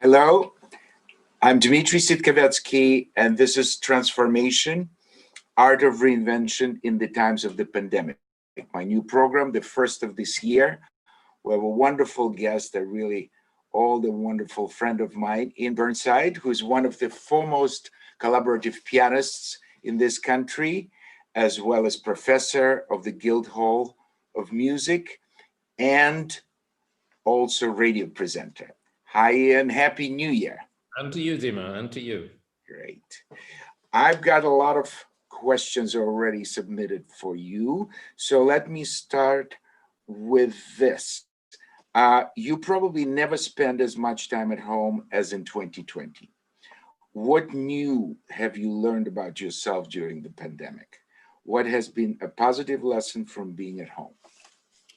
Hello, I'm Dmitry Sitkovetsky, and this is Transformation, Art of Reinvention in the Times of the Pandemic. My new program, the first of this year. We have a wonderful guest, a really old and wonderful friend of mine, Iain Burnside, who's one of the foremost collaborative pianists in this country, as well as professor of the Guildhall of Music and also radio presenter. Hi, Iain. Happy New Year. And to you, Dima, and to you. Great. I've got a lot of questions already submitted for you. So let me start with this. You probably never spend as much time at home as in 2020. What new have you learned about yourself during the pandemic? What has been a positive lesson from being at home?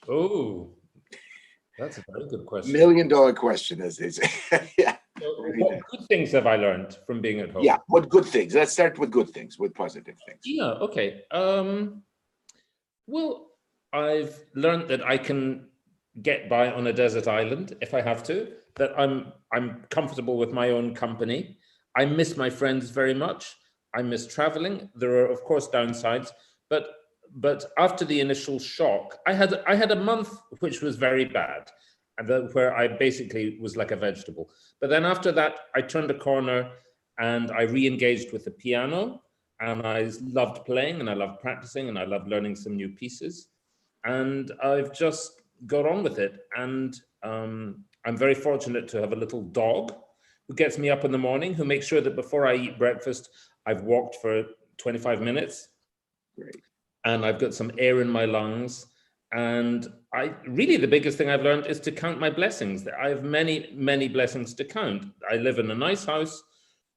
Oh, that's a very good question. $1 million question, as they say. Yeah. What good things have I learned from being at home? Yeah, what good things? Let's start with good things, with positive things. Yeah, okay. Well, I've learned that I can get by on a desert island if I have to, that I'm comfortable with my own company. I miss my friends very much. I miss traveling. There are, of course, downsides, but after the initial shock, I had a month which was very bad, and where I basically was like a vegetable. But then after that, I turned a corner and I re-engaged with the piano, and I loved playing and I loved practicing and I loved learning some new pieces. And I've just got on with it. And I'm very fortunate to have a little dog who gets me up in the morning, who makes sure that before I eat breakfast, I've walked for 25 minutes. Great. And I've got some air in my lungs. And really the biggest thing I've learned is to count my blessings. I have many, many blessings to count. I live in a nice house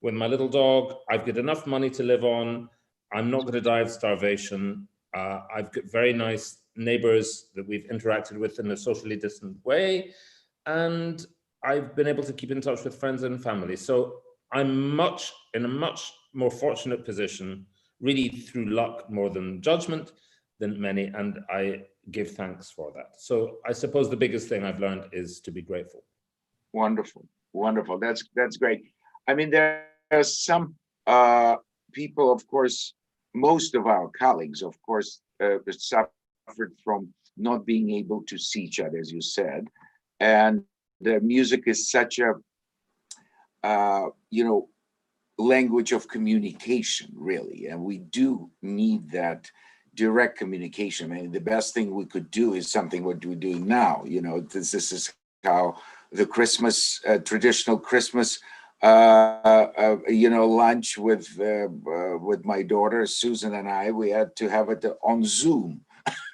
with my little dog. I've got enough money to live on. I'm not going to die of starvation. I've got very nice neighbors that we've interacted with in a socially distant way. And I've been able to keep in touch with friends and family. So I'm in a much more fortunate position, really through luck more than judgment, than many, and I give thanks for that. So I suppose the biggest thing I've learned is to be grateful. Wonderful, wonderful. That's great. I mean, there are some people, of course, most of our colleagues, of course, suffered from not being able to see each other, as you said. And the music is such a, language of communication, really. And we do need that direct communication. I mean, the best thing we could do is something what we're doing now. This is how the Christmas, traditional Christmas, lunch with my daughter, Susan, and we had to have it on Zoom.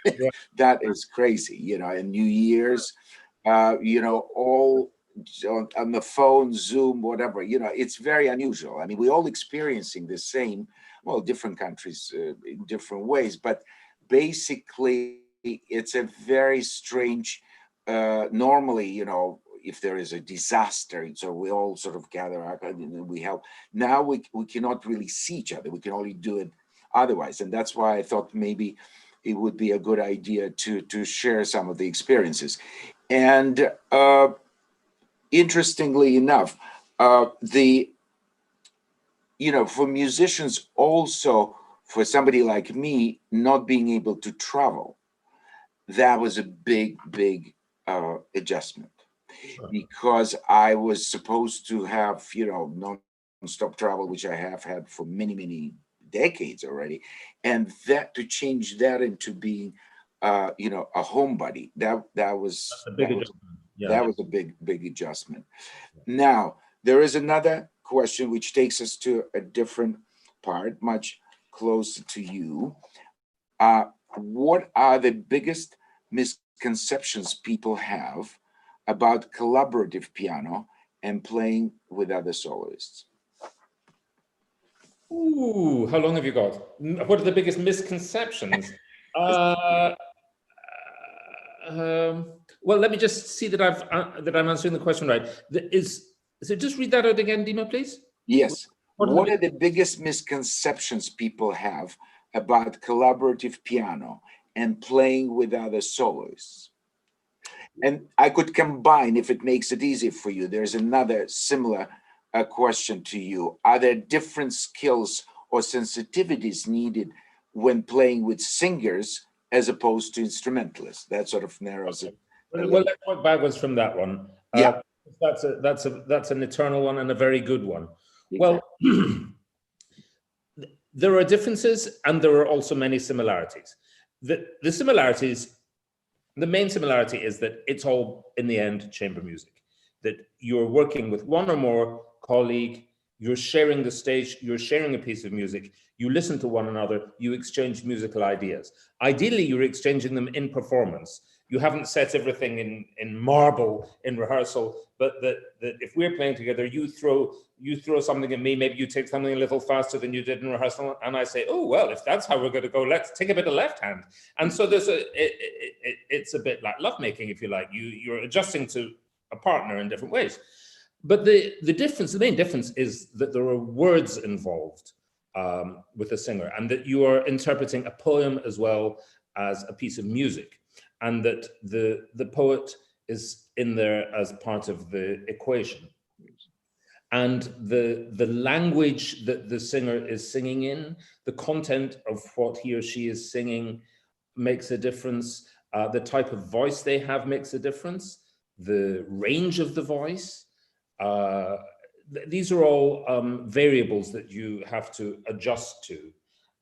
Yeah. That is crazy, and New Year's, all on the phone, Zoom, whatever, it's very unusual. I mean, we're all experiencing the same, well, different countries in different ways, but basically it's a very strange, normally, if there is a disaster, so we all sort of gather, we help. Now we cannot really see each other. We can only do it otherwise. And that's why I thought maybe it would be a good idea to share some of the experiences. And interestingly enough, for musicians also, for somebody like me, not being able to travel, that was a big adjustment. Sure. Because I was supposed to have, non-stop travel, which I have had for many decades already. And that to change that into being, a homebody, that was a big adjustment. Yeah. That was a big adjustment. Yeah. Now, there is another question which takes us to a different part, much closer to you. What are the biggest misconceptions people have about collaborative piano and playing with other soloists? Ooh, how long have you got? What are the biggest misconceptions? Well, let me just see that I'm answering the question right. So just read that out again, Dima, please. Yes. What are the biggest misconceptions people have about collaborative piano and playing with other soloists? And I could combine, if it makes it easy for you, there's another similar question to you. Are there different skills or sensitivities needed when playing with singers as opposed to instrumentalists? That sort of narrows it. Well, let's work backwards from that one. Yeah. That's an eternal one and a very good one. Exactly. Well, there are differences and there are also many similarities. The similarities, the main similarity is that it's all, in the end, chamber music. That you're working with one or more colleague, you're sharing the stage, you're sharing a piece of music, you listen to one another, you exchange musical ideas. Ideally, you're exchanging them in performance. You haven't set everything in marble in rehearsal, but that if we're playing together, you throw something at me, maybe you take something a little faster than you did in rehearsal, and I say, oh, well, if that's how we're going to go, let's take a bit of left hand. And so it's a bit like lovemaking, if you like. You're adjusting to a partner in different ways. But the main difference is that there are words involved with a singer, and that you are interpreting a poem as well as a piece of music, and that the poet is in there as part of the equation. And the language that the singer is singing in, the content of what he or she is singing makes a difference. The type of voice they have makes a difference. The range of the voice. These are all variables that you have to adjust to.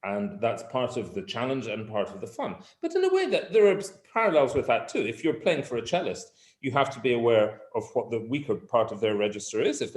And that's part of the challenge and part of the fun. But in a way that there are parallels with that too. If you're playing for a cellist, you have to be aware of what the weaker part of their register is. If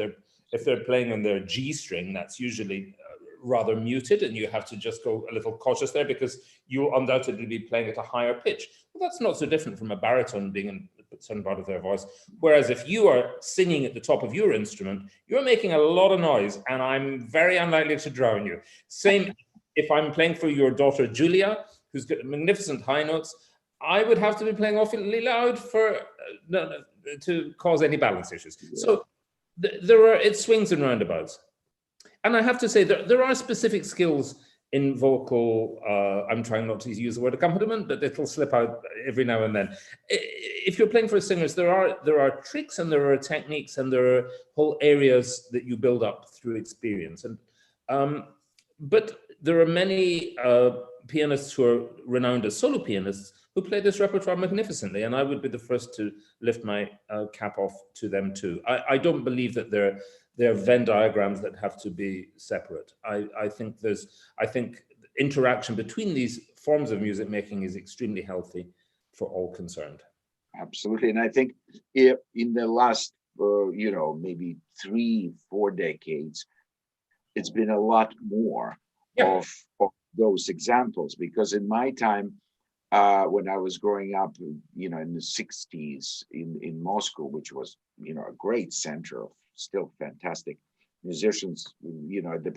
they're playing on their G string, that's usually rather muted, and you have to just go a little cautious there because you'll undoubtedly be playing at a higher pitch. Well, that's not so different from a baritone being in some part of their voice. Whereas if you are singing at the top of your instrument, you're making a lot of noise, and I'm very unlikely to drown you. Same if I'm playing for your daughter Julia, who's got magnificent high notes, I would have to be playing awfully loud to cause any balance issues. Yeah. So it swings and roundabouts. And I have to say that there are specific skills in vocal, I'm trying not to use the word accompaniment, but it'll slip out every now and then. If you're playing for singers, there are tricks and there are techniques and there are whole areas that you build up through experience. And but there are many pianists who are renowned as solo pianists who play this repertoire magnificently, and I would be the first to lift my cap off to them too. I don't believe that there are Venn diagrams that have to be separate. I think interaction between these forms of music making is extremely healthy for all concerned. Absolutely, and I think in the last maybe 3-4 decades, it's been a lot more of those examples, because in my time, when I was growing up, in the 60s in Moscow, which was, a great center of still fantastic musicians,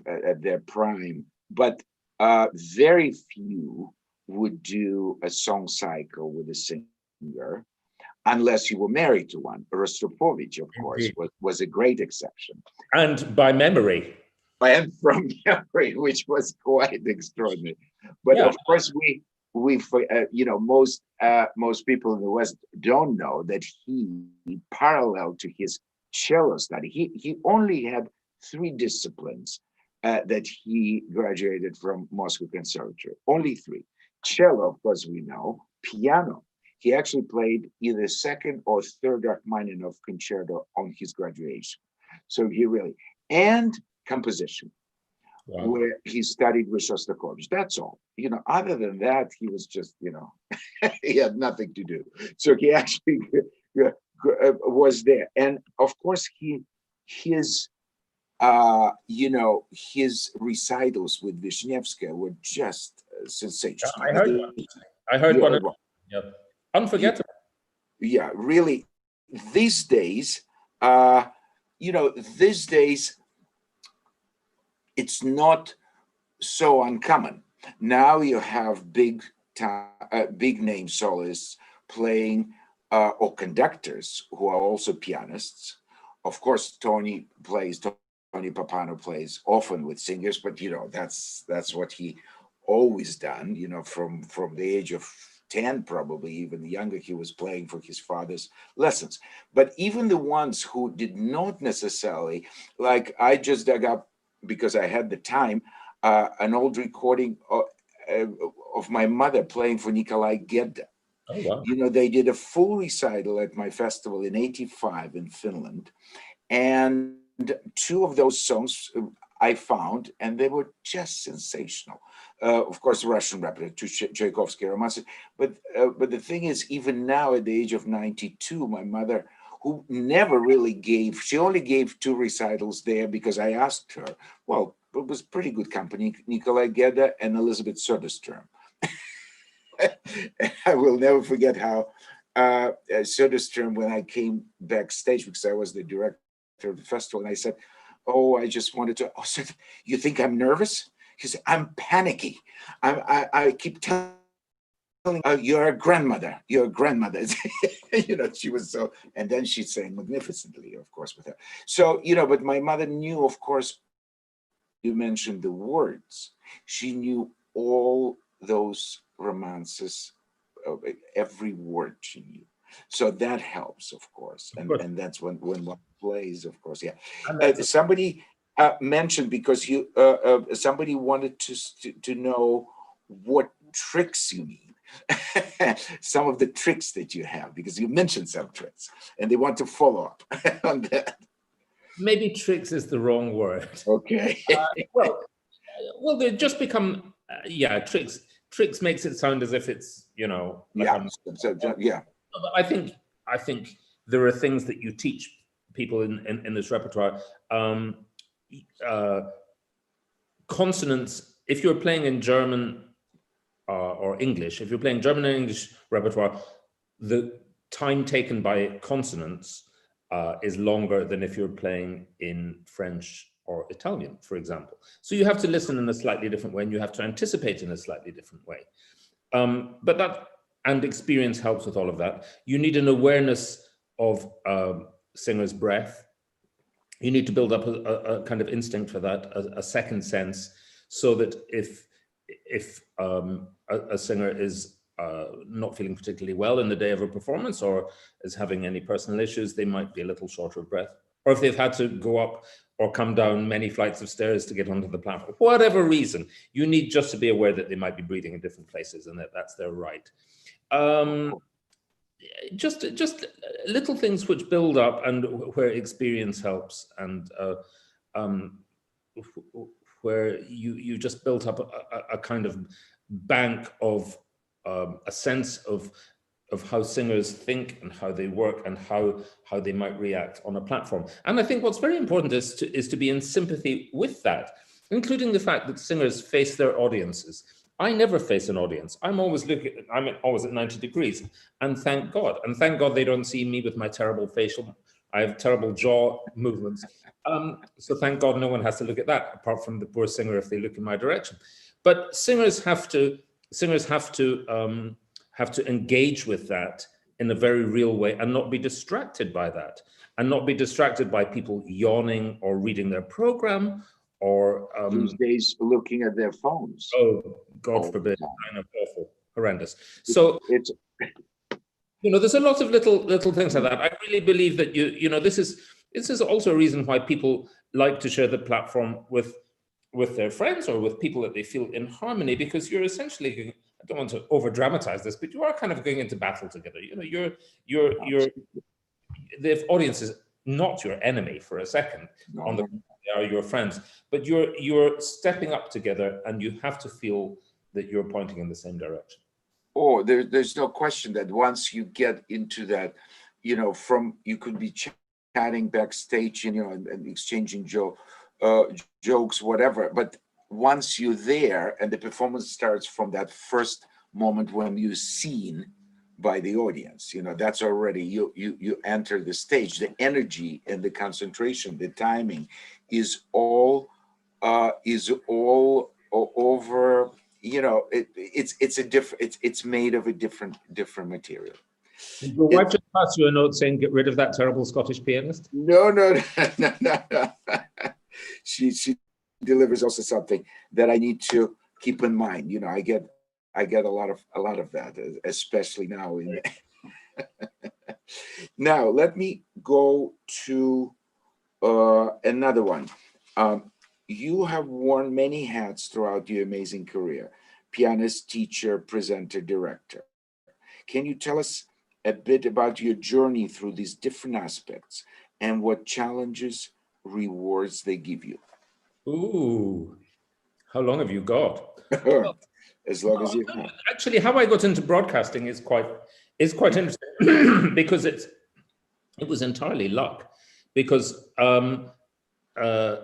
at their prime, but very few would do a song cycle with a singer unless you were married to one. Rostropovich, of course, was a great exception. And by memory. And from memory, which was quite extraordinary. But of course, most people in the West don't know that he, parallel to his cello study, he only had 3 disciplines that he graduated from Moscow Conservatory. Only 3. Cello, of course, we know. Piano. He actually played either 2nd or 3rd Rachmaninoff concerto on his graduation. So he really, and composition, where he studied with Shostakovich. That's all. Other than that, he was just, he had nothing to do. So he actually was there. And of course, his recitals with Wisniewska were just sensational. I heard one. Unforgettable. Yeah, really. These days, it's not so uncommon. Now you have big name soloists playing, or conductors who are also pianists. Of course, Tony Papano plays often with singers, but that's what he always done. From the age of 10, probably even younger, he was playing for his father's lessons. But even the ones who did not necessarily, like I just dug up, because I had the time, an old recording of my mother playing for Nikolai Gedda. Oh, wow. You know, they did a full recital at my festival in '85 in Finland. And two of those songs I found, and they were just sensational. Of course, the Russian repertoire, Tchaikovsky, Romances. But the thing is, even now at the age of 92, my mother, who never really gave, she only gave 2 recitals there because I asked her. Well, it was pretty good company, Nikolai Gedda and Elizabeth Söderström. I will never forget how Söderström, when I came backstage, because I was the director of the festival, and I said, "Oh, I just wanted to." Oh, so you think I'm nervous? He said, "I'm panicky. I keep telling, you're a grandmother. You're a grandmother." You know, she was so, and then she sang magnificently, of course, with her. So, you know, but my mother knew, of course. You mentioned the words. She knew all those romances, every word she knew. So that helps, of course. And that's when one plays, of course. Yeah. Somebody mentioned, because you somebody wanted to know what tricks you need. Some of the tricks that you have, because you mentioned some tricks, and they want to follow up on that. Maybe tricks is the wrong word. Okay. Well, they just become, tricks. Tricks makes it sound as if it's, you know, like yeah. But I think there are things that you teach people in this repertoire. Consonants. If you're playing in German or English, if you're playing German and English repertoire, the time taken by consonants is longer than if you're playing in French or Italian, for example. So you have to listen in a slightly different way, and you have to anticipate in a slightly different way. But that, and experience helps with all of that. You need an awareness of singer's breath. You need to build up a kind of instinct for that, a second sense, so that if a singer is not feeling particularly well in the day of a performance, or is having any personal issues, they might be a little shorter of breath. Or if they've had to go up or come down many flights of stairs to get onto the platform, whatever reason, you need just to be aware that they might be breathing in different places, and that's their right. Just little things which build up, and where experience helps, and where you just built up a kind of bank of a sense of how singers think and how they work and how they might react on a platform. And I think what's very important is to be in sympathy with that, including the fact that singers face their audiences. I never face an audience. I'm always at 90 degrees, and thank God. And thank God they don't see me with my terrible facial. I have terrible jaw movements. So thank God no one has to look at that, apart from the poor singer if they look in my direction. But singers have to engage with that in a very real way, and not be distracted by that, and not be distracted by people yawning or reading their program, or these days looking at their phones. Oh, God forbid! I know, awful, horrendous. So it's there's a lot of little things like that. I really believe that this is also a reason why people like to share the platform with their friends, or with people that they feel in harmony, because you're essentially, I don't want to over dramatize this, but you are kind of going into battle together. The audience is not your enemy for a second. On the they are your friends, but you're stepping up together, and you have to feel that you're pointing in the same direction. Oh, there's no question that once you get into that, you could be chatting backstage, and exchanging jokes, whatever. But once you're there, and the performance starts from that first moment when you're seen by the audience, that's already you enter the stage. The energy and the concentration, the timing is all over. It's made of a different material. Your wife just passed you a note saying, "Get rid of that terrible Scottish pianist." No. She delivers also something that I need to keep in mind. I get I get a lot of that, especially now. Now let me go to another one. You have worn many hats throughout your amazing career: pianist, teacher, presenter, director. Can you tell us a bit about your journey through these different aspects and what challenges, rewards they give you? Ooh, how long have you got? As long as you have. Actually, how I got into broadcasting is quite interesting because it was entirely luck. Because I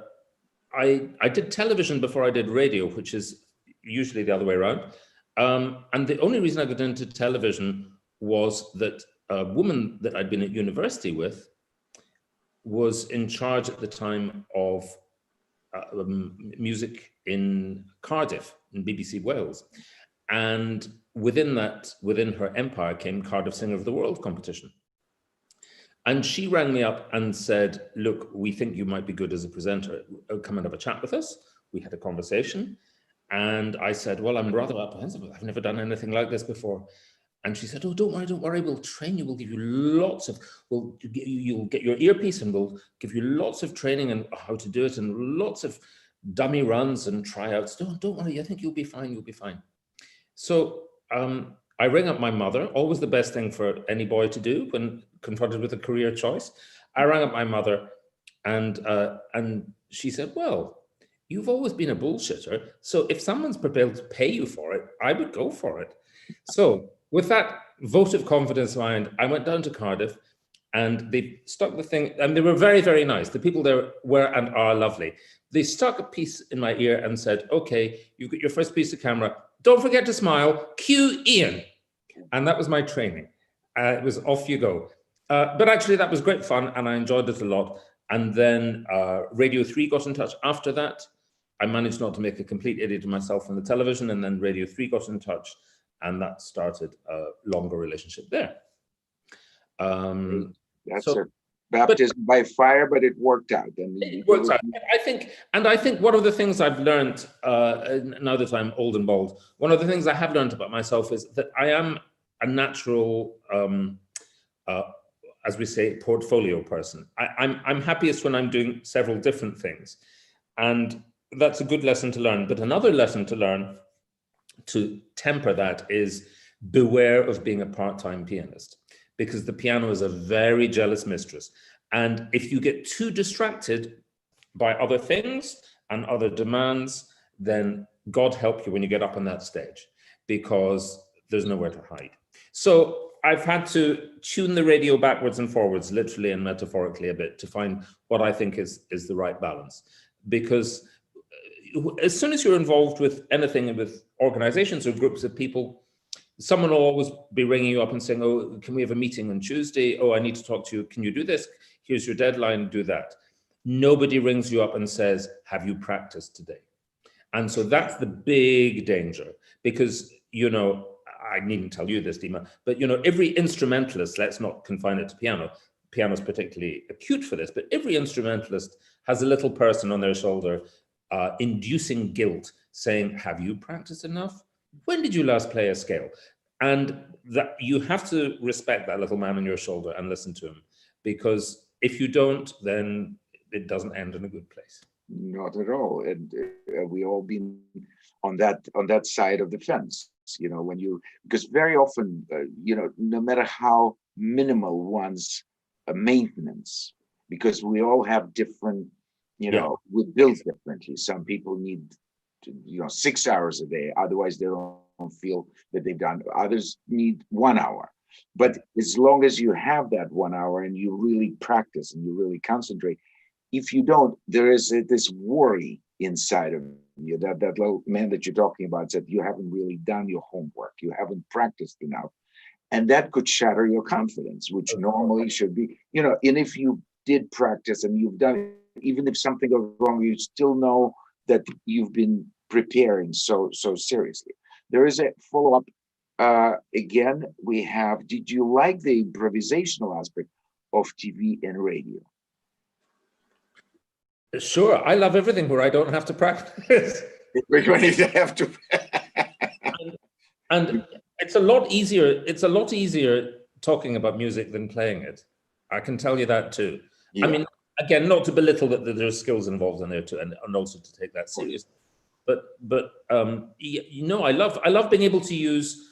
did television before I did radio, which is usually the other way around. And the only reason I got into television was that a woman that I'd been at university with was in charge at the time of music in Cardiff, in BBC Wales. And within her empire came Cardiff Singer of the World competition. And she rang me up and said, look, we think you might be good as a presenter. Come and have a chat with us. We had a conversation. And I said, well, I'm rather apprehensive. I've never done anything like this before. And she said, oh, don't worry. We'll train you. We'll give you you'll get your earpiece and we'll give you lots of training on how to do it and lots of dummy runs and tryouts. Don't worry. I think you'll be fine. You'll be fine. So I rang up my mother, always the best thing for any boy to do when confronted with a career choice. I rang up my mother and she said, well, you've always been a bullshitter. So if someone's prepared to pay you for it, I would go for it. So with that vote of confidence in mind, I went down to Cardiff and they stuck the thing, and they were very, very nice. The people there were and are lovely. They stuck a piece in my ear and said, okay, you got your first piece of camera. Don't forget to smile, cue Iain. And that was my training. It was off you go. But actually that was great fun and I enjoyed it a lot. And then Radio 3 got in touch after that. I managed not to make a complete idiot of myself on the television, and then Radio 3 got in touch and that started a longer relationship there. That's a baptism by fire, but it worked out. It works out. I think one of the things I've learned, now that I'm old and bald, one of the things I have learned about myself is that I am a natural, as we say, portfolio person. I'm happiest when I'm doing several different things. And that's a good lesson to learn. But another lesson to learn to temper that is beware of being a part-time pianist, because the piano is a very jealous mistress. And if you get too distracted by other things and other demands, then God help you when you get up on that stage, because there's nowhere to hide. So I've had to tune the radio backwards and forwards, literally and metaphorically a bit, to find what I think is the right balance. Because as soon as you're involved with anything, with organizations or groups of people, someone will always be ringing you up and saying, oh, can we have a meeting on Tuesday? Oh, I need to talk to you. Can you do this? Here's your deadline, do that. Nobody rings you up and says, have you practiced today? And so that's the big danger, because, you know, I needn't tell you this, Dima, but, you know, every instrumentalist, let's not confine it to piano. Piano's particularly acute for this, but every instrumentalist has a little person on their shoulder inducing guilt, saying, have you practiced enough? When did you last play a scale? And that you have to respect that little man on your shoulder and listen to him, because if you don't, then it doesn't end in a good place. Not at all. And we all been on that side of the fence, you know, because very often, you know, no matter how minimal one's maintenance, because we all have different, you know, we're built differently. Some people need, 6 hours a day, otherwise they don't feel that they've done. Others need 1 hour. But as long as you have that 1 hour and you really practice and you really concentrate, if you don't, there is this worry inside of you. That little man that you're talking about said, you haven't really done your homework, you haven't practiced enough, and that could shatter your confidence, which normally should be, and if you did practice and you've done it, even if something goes wrong, you still know that you've been preparing so seriously. There is a follow-up. Again, we have, did you like the improvisational aspect of TV and radio? Sure, I love everything where I don't have to practice. When you have to. And it's a lot easier. It's a lot easier talking about music than playing it. I can tell you that too. Yeah. I mean, again, not to belittle that there's skills involved in there too, and also to take that seriously. But I love being able to use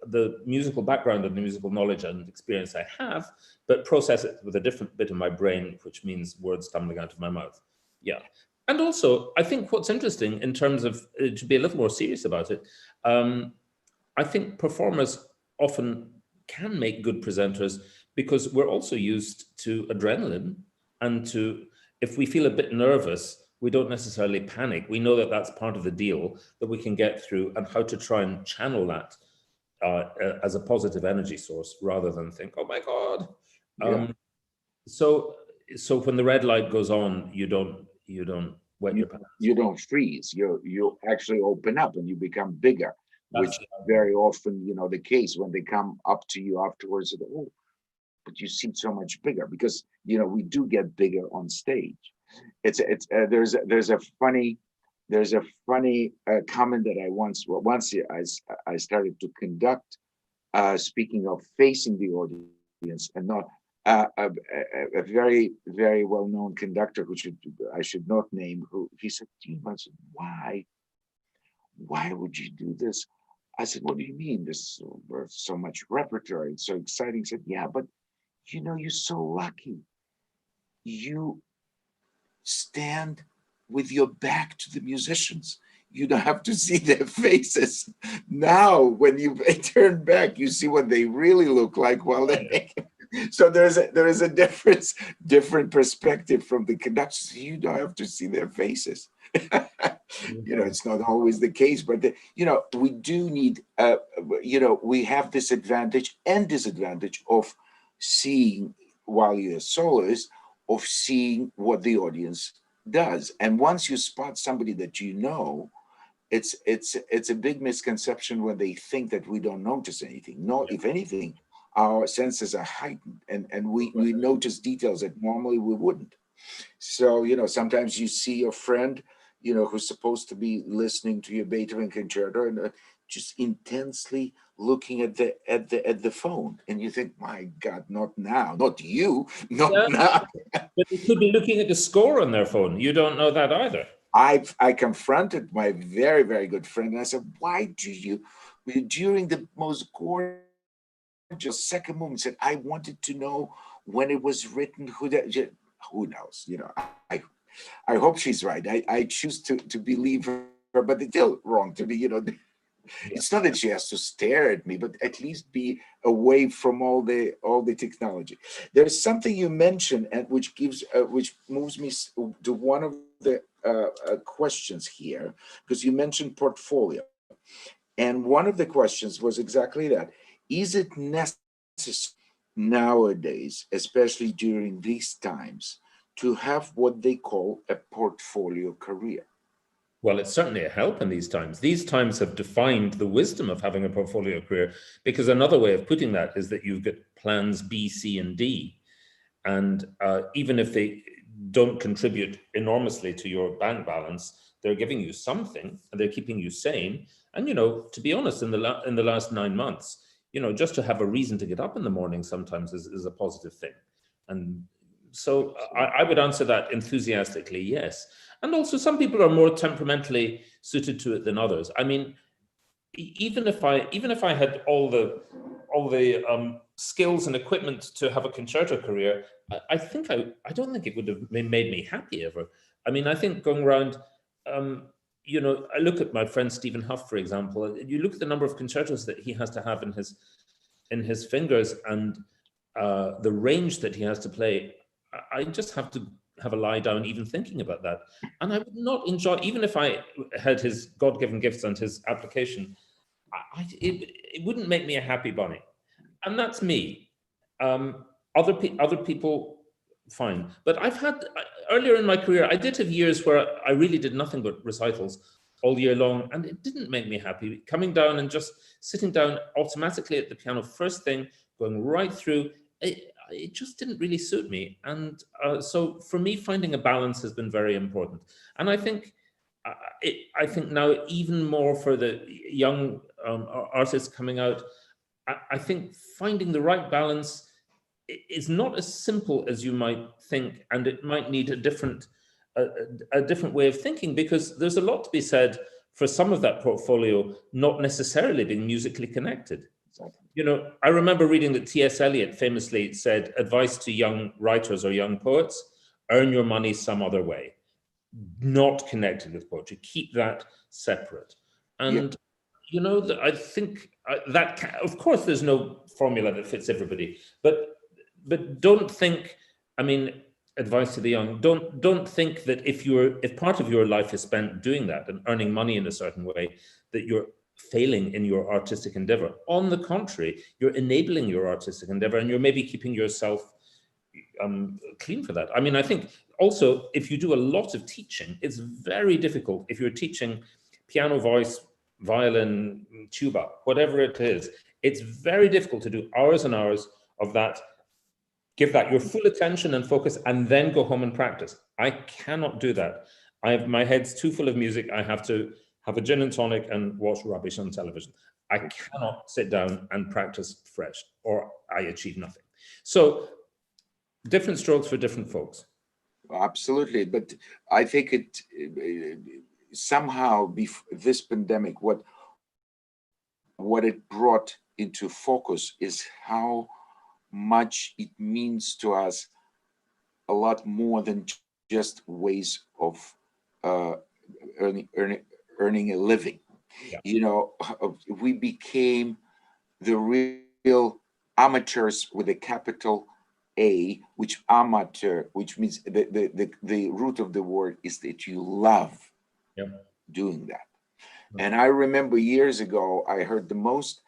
the musical background and the musical knowledge and experience I have, but process it with a different bit of my brain, which means words tumbling out of my mouth. Yeah. And also, I think what's interesting in terms of, to be a little more serious about it, I think performers often can make good presenters because we're also used to adrenaline, and if we feel a bit nervous, we don't necessarily panic. We know that that's part of the deal that we can get through, and how to try and channel that as a positive energy source rather than think, oh my God. So when the red light goes on, you don't wet your pants. You don't freeze. You actually open up and you become bigger, which very often, the case when they come up to you afterwards. Oh, but you seem so much bigger, because we do get bigger on stage. There's a funny comment that once I started to conduct, speaking of facing the audience and not a very, very well-known conductor who I should not name, who he said, I said, why would you do this? I said, what do you mean? There's so much repertoire. It's so exciting. He said, yeah, but you're so lucky. You stand with your back to the musicians. You don't have to see their faces. Now, when you turn back, you see what they really look like while they're making. So there is a different perspective from the conductors. You don't have to see their faces. It's not always the case, but we do need. We have this advantage and disadvantage of seeing, while you're a soloist, of seeing what the audience does. And once you spot somebody that it's a big misconception when they think that we don't notice anything. No, if anything, our senses are heightened, and we notice details that normally we wouldn't. So, sometimes you see your friend, who's supposed to be listening to your Beethoven concerto and just intensely looking at the phone, and you think, my God, not now, not you, not now. But they could be looking at the score on their phone. You don't know that either. I confronted my very, very good friend, and I said, why do you, during the most gorgeous second movement, said, I wanted to know when it was written, who knows, I hope she's right. I choose to believe her, but it's still wrong to me, It's not that she has to stare at me, but at least be away from all the technology. There's something you mentioned, and which moves me to one of the questions here, because you mentioned portfolio, and one of the questions was exactly that. Is it necessary nowadays, especially during these times, to have what they call a portfolio career? Well, it's certainly a help in these times. These times have defined the wisdom of having a portfolio career, because another way of putting that is that you've got plans B, C, and D. And even if they don't contribute enormously to your bank balance, they're giving you something, and they're keeping you sane. And, to be honest, in the last 9 months, just to have a reason to get up in the morning sometimes is a positive thing. And so I would answer that enthusiastically, yes. And also, some people are more temperamentally suited to it than others. I mean, even if I had all the skills and equipment to have a concerto career, I don't think it would have made me happy ever. I mean, I think going around, I look at my friend Stephen Huff, for example. You look at the number of concertos that he has to have in his fingers, and the range that he has to play. I just have to have a lie down even thinking about that. And I would not enjoy, even if I had his God-given gifts and his application, it wouldn't make me a happy bunny. And that's me. Other people, fine. But I've had, earlier in my career, I did have years where I really did nothing but recitals all year long, and it didn't make me happy. Coming down and just sitting down automatically at the piano first thing, going right through, it just didn't really suit me. And so for me, finding a balance has been very important. And I think I think now even more for the young artists coming out, I think finding the right balance is not as simple as you might think, and it might need a different way of thinking, because there's a lot to be said for some of that portfolio not necessarily being musically connected. You know, I remember reading that T.S. Eliot famously said, advice to young writers or young poets: earn your money some other way, not connected with poetry. Keep that separate. And you know, that I think that of course there's no formula that fits everybody, but don't think, I mean, advice to the young, don't think that if part of your life is spent doing that and earning money in a certain way, that you're failing in your artistic endeavor. On the contrary, you're enabling your artistic endeavor, and you're maybe keeping yourself clean for that. I mean, I think also if you do a lot of teaching, it's very difficult if you're teaching piano, voice, violin, tuba, whatever it is. It's very difficult to do hours and hours of that, give that your full attention and focus, and then go home and practice. I cannot do that. My head's too full of music. I have to have a gin and tonic and watch rubbish on television. I cannot sit down and practice fresh, or I achieve nothing. So different strokes for different folks. Absolutely. But I think it somehow this pandemic, what it brought into focus is how much it means to us a lot more than just ways of earning a living. Yeah. You know, we became the real amateurs with a capital A, which amateur, which means the root of the word is that you love doing that. And I remember years ago, I heard the most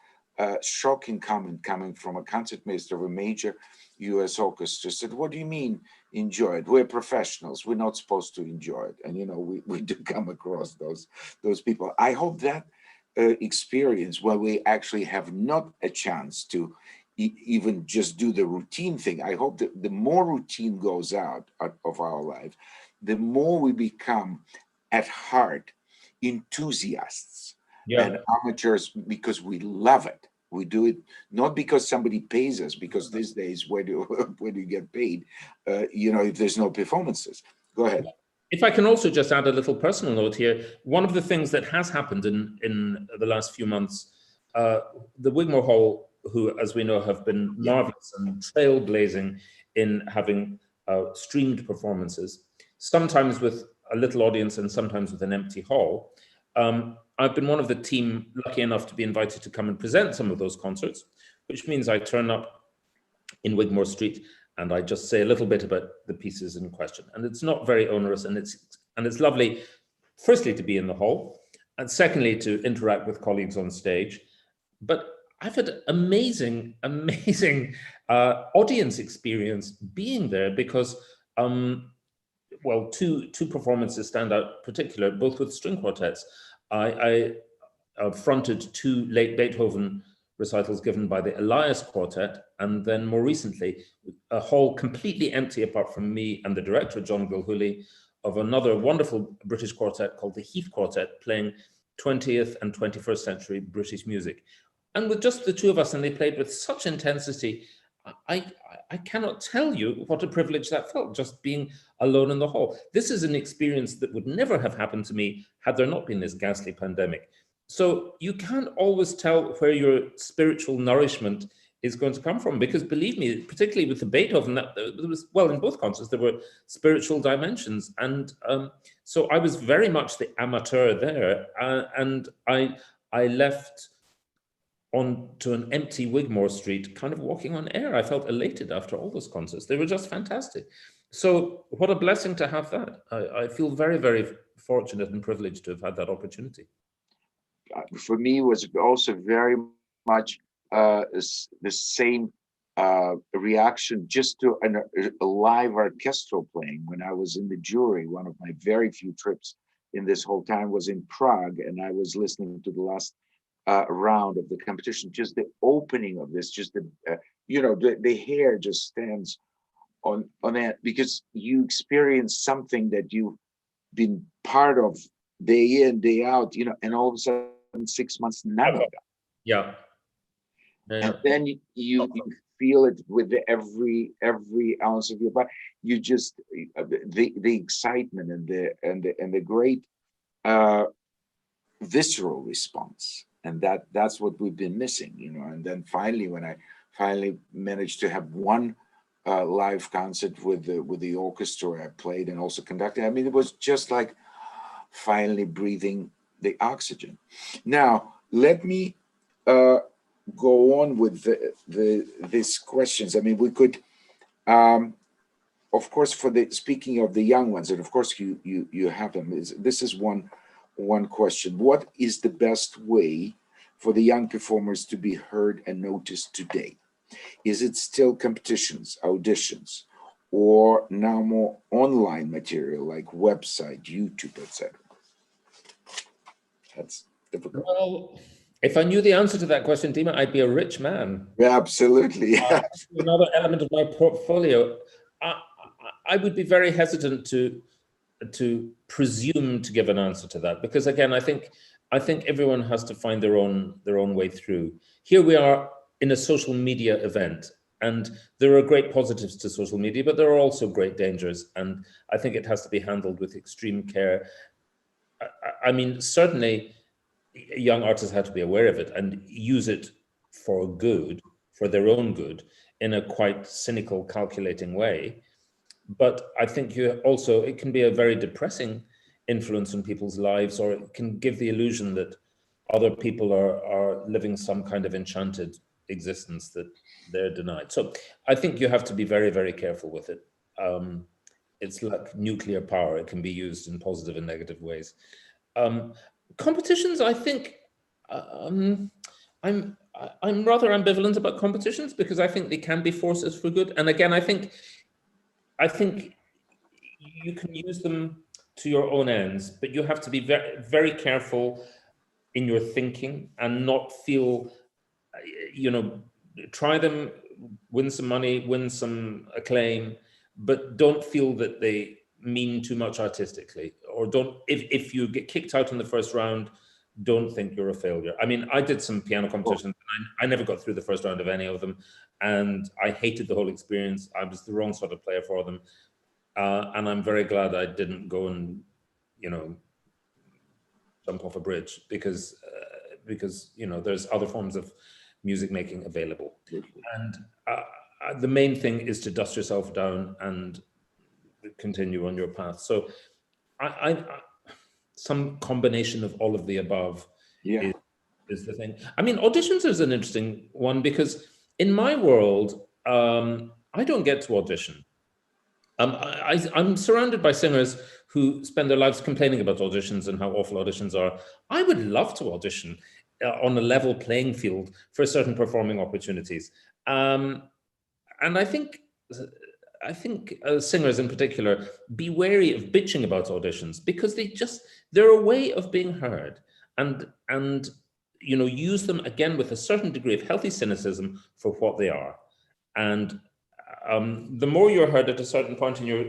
shocking comment coming from a concertmaster of a major US orchestra. Said, what do you mean enjoy it? We're professionals. We're not supposed to enjoy it. And, you know, we do come across those people. I hope that experience where we actually have not a chance to even just do the routine thing. I hope that the more routine goes out of our life, the more we become at heart enthusiasts and amateurs, because we love it. We do it not because somebody pays us, because these days where do you get paid? You know, if there's no performances. Go ahead. If I can also just add a little personal note here, one of the things that has happened in the last few months, the Wigmore Hall, who, as we know, have been marvelous and trailblazing in having streamed performances, sometimes with a little audience and sometimes with an empty hall. I've been one of the team lucky enough to be invited to come and present some of those concerts, which means I turn up in Wigmore Street and I just say a little bit about the pieces in question. And it's not very onerous, and it's lovely, firstly, to be in the hall, and secondly, to interact with colleagues on stage. But I've had amazing audience experience being there, because well, two performances stand out particular, both with string quartets. I fronted two late Beethoven recitals given by the Elias Quartet, and then more recently, a hall completely empty apart from me and the director, John Gilhooly, of another wonderful British quartet called the Heath Quartet, playing 20th and 21st century British music. And with just the two of us, and they played with such intensity, I cannot tell you what a privilege that felt, just being alone in the hall. This is an experience that would never have happened to me had there not been this ghastly pandemic. So you can't always tell where your spiritual nourishment is going to come from, because believe me, particularly with the Beethoven, that there was, well, in both concerts, there were spiritual dimensions. And so I was very much the amateur there. And I left onto an empty Wigmore Street, kind of walking on air. I felt elated after all those concerts. They were just fantastic. So what a blessing to have that. I feel very, very fortunate and privileged to have had that opportunity. For me, it was also very much the same reaction just to a live orchestral playing. When I was in the jury, one of my very few trips in this whole time was in Prague, and I was listening to the last round of the competition. Just the opening of this, just the you know, the hair just stands on that, because you experience something that you've been part of day in, day out, and all of a sudden 6 months, none of that. Yeah. Yeah. And then you feel it with every ounce of your body. You just the excitement and the great visceral response, and that's what we've been missing, and then finally, when I finally managed to have one live concert with the orchestra I played and also conducted, I mean, it was just like finally breathing the oxygen. Now let me go on with these questions. I mean, we could of course, speaking of the young ones, and of course you have them, this is one question. What is the best way for the young performers to be heard and noticed today? Is it still competitions, auditions, or now more online material like website, YouTube, etc.? That's difficult. Well, if I knew the answer to that question, Dima, I'd be a rich man. Yeah, absolutely. Another element of my portfolio. I would be very hesitant to presume to give an answer to that, because again, I think everyone has to find their own way through. Here we are in a social media event, and there are great positives to social media, but there are also great dangers, and I think it has to be handled with extreme care. I mean, certainly young artists have to be aware of it and use it for good, for their own good, in a quite cynical, calculating way. But I think it can be a very depressing influence on people's lives, or it can give the illusion that other people are living some kind of enchanted existence that they're denied. So I think you have to be very, very careful with it. It's like nuclear power. It can be used in positive and negative ways. Competitions, I think, I'm rather ambivalent about competitions, because I think they can be forces for good. And again, I think you can use them to your own ends, but you have to be very, very careful in your thinking and not feel, try them, win some money, win some acclaim, but don't feel that they mean too much artistically, or don't, if you get kicked out in the first round, don't think you're a failure. I mean, I did some piano competitions. I never got through the first round of any of them, and I hated the whole experience. I was the wrong sort of player for them, and I'm very glad I didn't go and, jump off a bridge, because there's other forms of music making available. And the main thing is to dust yourself down and continue on your path. So some combination of all of the above is the thing. I mean, auditions is an interesting one, because in my world, I don't get to audition. I'm surrounded by singers who spend their lives complaining about auditions and how awful auditions are. I would love to audition on a level playing field for certain performing opportunities. And I think singers in particular, be wary of bitching about auditions, because they're a way of being heard, and use them again with a certain degree of healthy cynicism for what they are. And the more you're heard at a certain point in your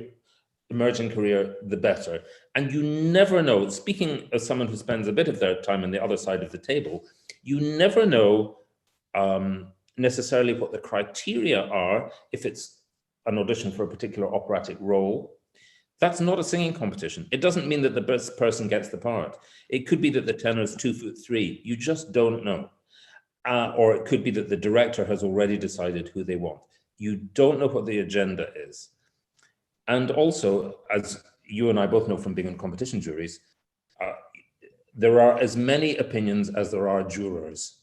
emerging career, the better. And you never know, speaking as someone who spends a bit of their time on the other side of the table, you never know necessarily what the criteria are. If it's an audition for a particular operatic role, that's not a singing competition. It doesn't mean that the best person gets the part. It could be that the tenor is 2'3". You just don't know. Or it could be that the director has already decided who they want. You don't know what the agenda is. And also, as you and I both know from being in competition juries, there are as many opinions as there are jurors.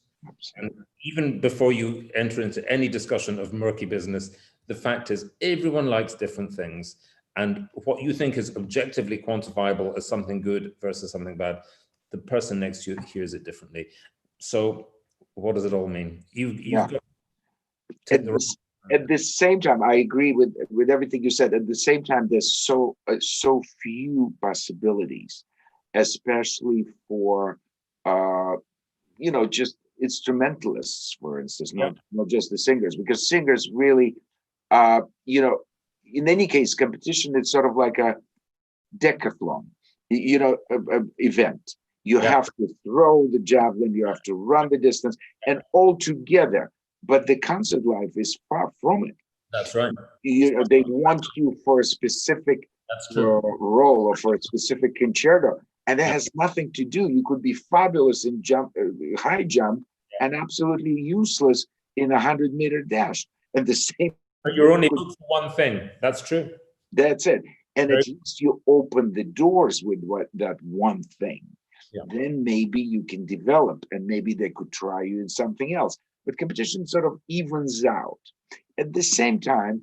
And even before you enter into any discussion of murky business, the fact is everyone likes different things. And what you think is objectively quantifiable as something good versus something bad, the person next to you hears it differently. So what does it all mean? You've got to take at the same time, I agree with everything you said. At the same time, there's so few possibilities, especially for just instrumentalists, for instance, not just the singers, because singers really, in any case, competition is sort of like a decathlon. event. You Yeah, have to throw the javelin, you have to run the distance, and all together. But the concert life is far from it. that's right. They want you for a specific That's true. role or for a specific concerto, and that Yeah, has nothing to do. You could be fabulous in high jump, and absolutely useless in 100-meter dash. And the same but you're only with good for one thing. That's true. that's it. And Very, at least you open the doors with that one thing. yeah. Then maybe you can develop, and maybe they could try you in something else. But competition sort of evens out. At the same time,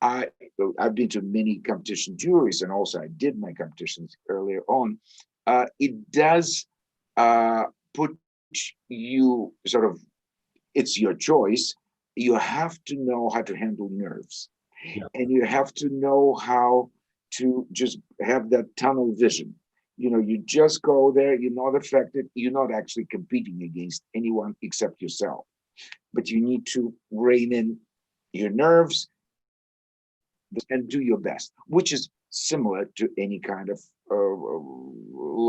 I've been to many competition juries, and also I did my competitions earlier on. It does put you sort of, it's your choice. You have to know how to handle nerves, Yeah. and you have to know how to just have that tunnel vision. You just go there, you're not affected, you're not actually competing against anyone except yourself. But you need to rein in your nerves and do your best, which is similar to any kind of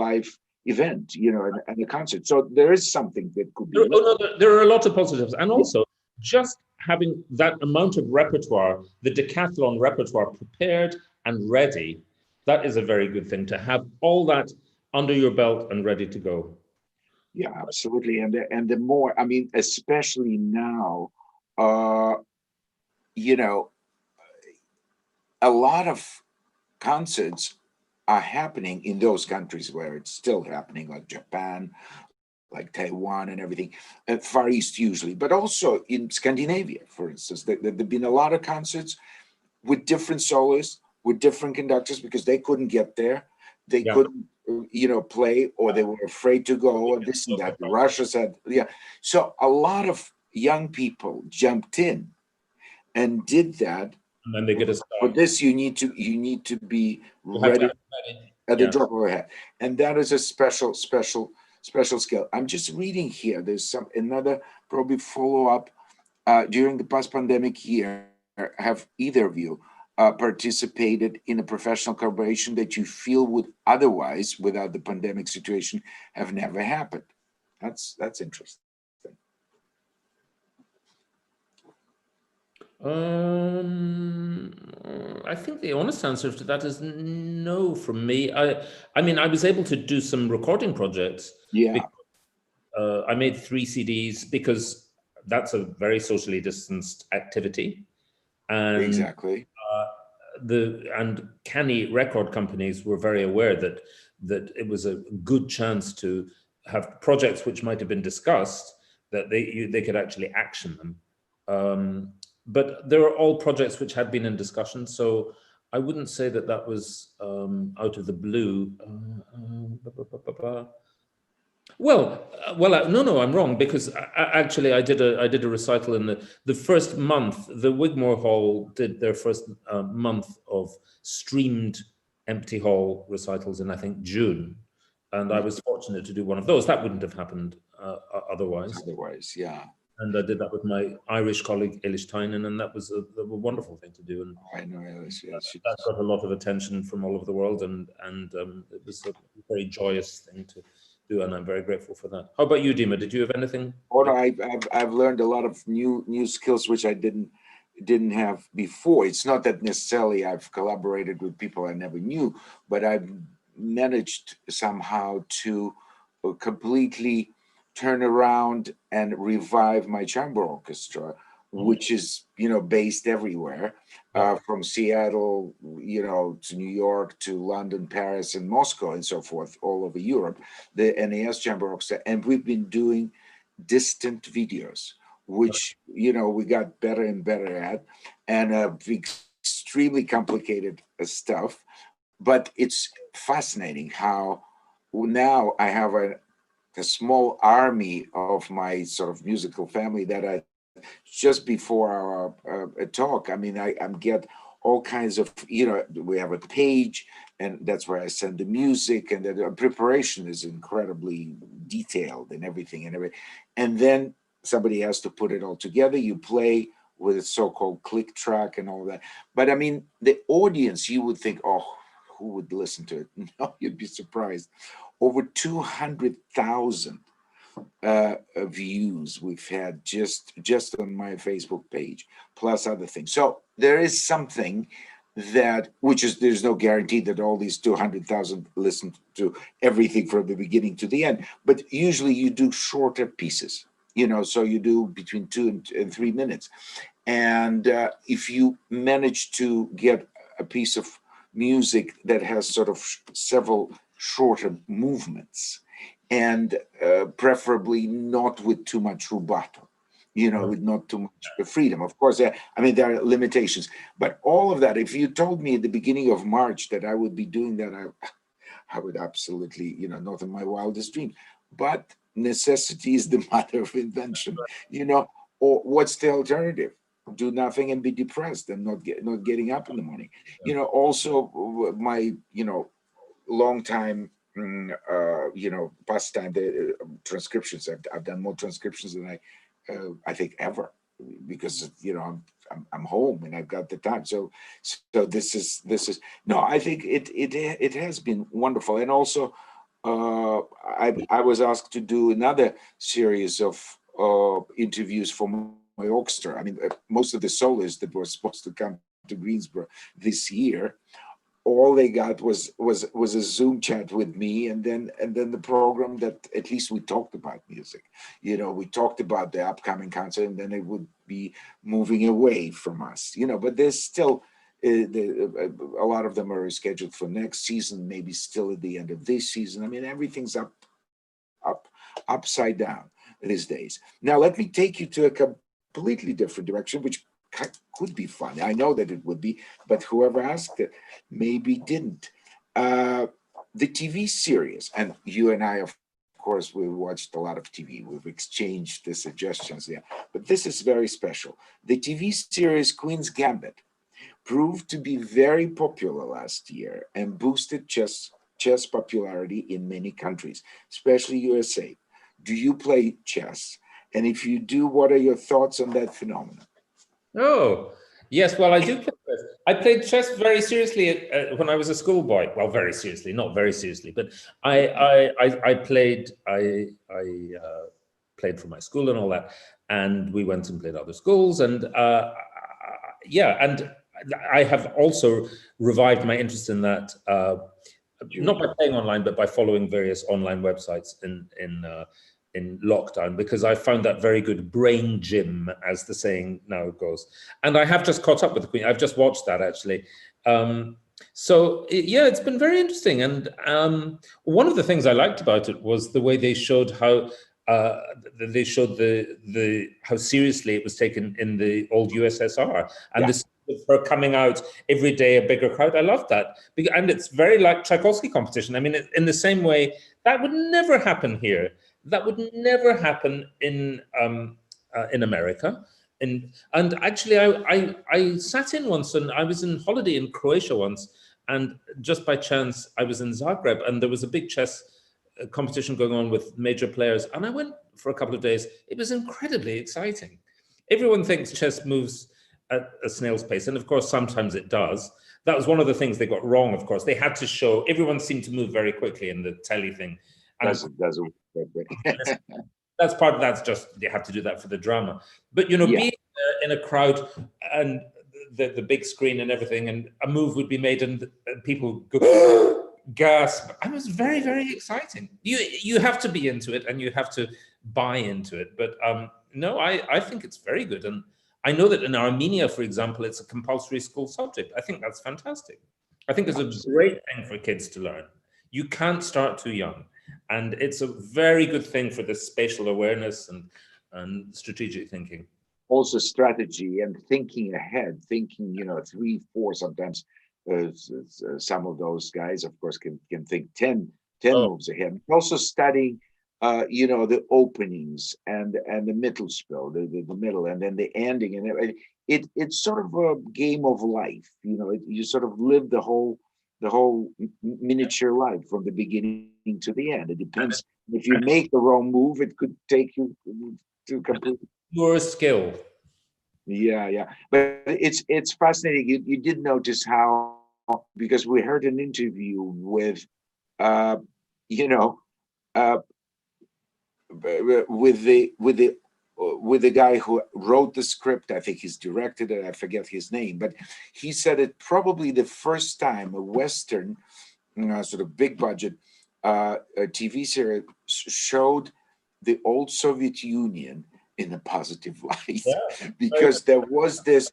live event, and a concert. So there is something that could be. Oh, no, there are a lot of positives. And Yeah, also, just having that amount of repertoire, the decathlon repertoire prepared and ready, that is a very good thing to have all that under your belt and ready to go. yeah, absolutely. And the more, I mean, especially now, uh, you know, a lot of concerts are happening in those countries where it's still happening, like Japan, like Taiwan and everything, Far East usually, but also in Scandinavia, for instance. There've been a lot of concerts with different soloists, with different conductors, because they couldn't get there. They Yeah. couldn't, play, or they were afraid to go, and this and that. Russia said, yeah. So a lot of young people jumped in and did that. And then they get a For start. this, you need to be You have to ready have it ready. at the Yeah. drop of a hat, and that is a special skill. I'm just reading here. There's another probably follow up during the post-pandemic year. Have either of you participated in a professional collaboration that you feel would otherwise, without the pandemic situation, have never happened? That's interesting. Um, I think the honest answer to that is no from me. I mean, I was able to do some recording projects. Yeah, I made 3 CDs because that's a very socially distanced activity, and exactly. and canny record companies were very aware that it was a good chance to have projects which might have been discussed, that they could actually action them. But there are all projects which had been in discussion, so I wouldn't say that was out of the blue. No, I'm wrong, because actually I did a recital in the first month. The Wigmore Hall did their first month of streamed empty hall recitals in, I think, June, and I was fortunate to do one of those. That wouldn't have happened otherwise. Otherwise, yeah. And I did that with my Irish colleague Eilish Tynan, and that was a wonderful thing to do. And I know. Yes. that got a lot of attention from all over the world, and it was a very joyous thing to do, and I'm very grateful for that. How about you, Dima? Did you have anything? Or I've learned a lot of new skills which I didn't have before. It's not that necessarily I've collaborated with people I never knew, but I've managed somehow to completely turn around and revive my chamber orchestra, which is based everywhere, from Seattle, to New York, to London, Paris, and Moscow, and so forth, all over Europe, the NAS Chamber Orchestra. And we've been doing distant videos, which we got better and better at, and extremely complicated stuff. But it's fascinating how now I have a small army of my sort of musical family that I, just before our talk, I mean, I get all kinds of, we have a page, and that's where I send the music, and the preparation is incredibly detailed and everything. And then somebody has to put it all together. You play with a so-called click track and all that. But I mean, the audience, you would think, oh, who would listen to it? No, you'd be surprised. Over 200,000 views we've had just on my Facebook page, plus other things. So there is something that, which is, there's no guarantee that all these 200,000 listen to everything from the beginning to the end, but usually you do shorter pieces, so you do between 2 and 3 minutes. And if you manage to get a piece of music that has sort of several shorter movements, and preferably not with too much rubato, with not too much freedom. Of course, there are limitations, but all of that, if you told me at the beginning of March that I would be doing that, I would absolutely, not in my wildest dreams. But necessity is the mother of invention, or what's the alternative? Do nothing and be depressed and not getting up in the morning. Also my, long time, pastime, the transcriptions. I've done more transcriptions than I think ever, because I'm home and I've got the time. So this is no. I think it has been wonderful, and also I was asked to do another series of interviews for my orchestra. Most of the soloists that were supposed to come to Greensboro this year, all they got was a Zoom chat with me, and then the program that at least we talked about music. We talked about the upcoming concert, and then they would be moving away from us. But there's still a lot of them are scheduled for next season, maybe still at the end of this season. Everything's upside down these days. Now let me take you to a completely different direction, which could be fun. I know that it would be, but whoever asked it maybe didn't. The TV series, and you and I, of course, we watched a lot of TV. We've exchanged the suggestions there, but this is very special. The TV series Queen's Gambit proved to be very popular last year and boosted chess popularity in many countries, especially USA. Do you play chess? And if you do, what are your thoughts on that phenomenon? Oh, yes. Well, I do play chess. I played chess very seriously when I was a schoolboy. Well, very seriously, not very seriously, but I played for my school and all that, and we went and played other schools, and and I have also revived my interest in that, not by playing online, but by following various online websites in lockdown, because I found that very good brain gym, as the saying now goes. And I have just caught up with the Queen. I've just watched that, actually. It's been very interesting. And one of the things I liked about it was the way they showed how how seriously it was taken in the old USSR, and this her coming out every day, a bigger crowd. I love that, and it's very like Tchaikovsky competition. In the same way that would never happen here. That would never happen in America. And actually, I sat in once, and I was in holiday in Croatia once, and just by chance I was in Zagreb, and there was a big chess competition going on with major players, and I went for a couple of days. It was incredibly exciting. Everyone thinks chess moves at a snail's pace, and of course sometimes it does. That was one of the things they got wrong. Of course, they had to show everyone seemed to move very quickly in the telly thing. Doesn't that's part of that's just you have to do that for the drama. But being in a crowd and the big screen and everything, and a move would be made, and people go gasp. It was very, very exciting. You have to be into it, and you have to buy into it. But no, I think it's very good, and I know that in Armenia, for example, it's a compulsory school subject. I think that's fantastic. I think it's a great thing for kids to learn. You can't start too young. And it's a very good thing for the spatial awareness and strategic thinking. Also strategy and thinking ahead, thinking, 3, 4, sometimes some of those guys, of course, can think 10 moves ahead. Also studying, the openings and the middle spell, the middle, and then the ending. And it's sort of a game of life. You sort of live the whole miniature life from the beginning to the end. It depends. If you make the wrong move, it could take you to completely pure skill. Yeah. But it's fascinating. You did notice how because we heard an interview with, you know, uh, with the guy who wrote the script. I think he's directed it. I forget his name, but he said it probably the first time a Western, sort of big budget a TV series showed the old Soviet Union in a positive light, because there was this